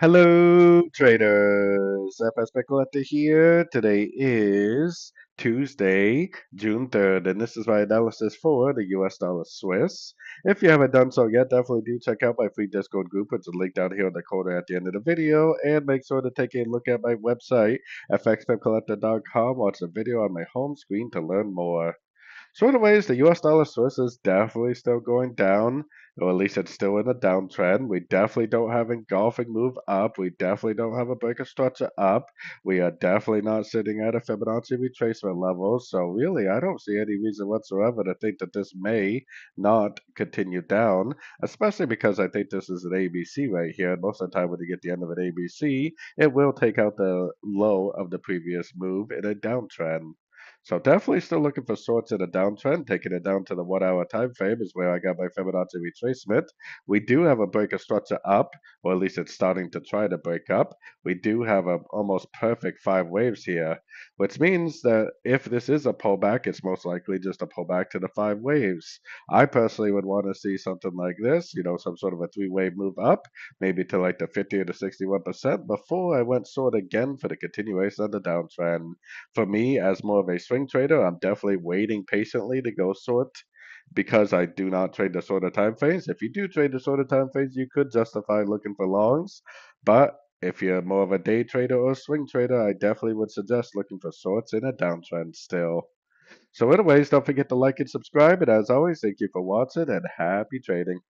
Hello, traders. FX Pip Collector here. Today is Tuesday, June 3rd, and this is my analysis for the US dollar Swiss. If you haven't done so yet, definitely do check out my free Discord group, which is linked down here in the corner at the end of the video, and make sure to take a look at my website, fxpipcollector.com. Watch the video on my home screen to learn more. So anyways, the US dollar Swiss is definitely still going down, or at least it's still in a downtrend. We definitely don't have a engulfing move up. We definitely don't have a breaker structure up. We are definitely not sitting at a Fibonacci retracement level. So really, I don't see any reason whatsoever to think that this may not continue down, especially because I think this is an ABC right here. And most of the time when you get the end of an ABC, it will take out the low of the previous move in a downtrend. So definitely still looking for shorts in a downtrend. Taking it down to the 1 hour time frame is where I got my Fibonacci retracement. We do have a breaker structure up, or at least it's starting to try to break up. We do have a almost perfect 5 waves here, which means that if this is a pullback, it's most likely just a pullback to the 5 waves. I personally would want to see something like this, some sort of a 3 wave move up, maybe to like the 50 or the 61% before I went short again for the continuation of the downtrend. For me, as more of a swing trader, I'm definitely waiting patiently to go short because I do not trade the shorter time frames. If you do trade the shorter time frames, you could justify looking for longs. But if you're more of a day trader or swing trader, I definitely would suggest looking for shorts in a downtrend still. So anyways, don't forget to like and subscribe. And as always, thank you for watching and happy trading.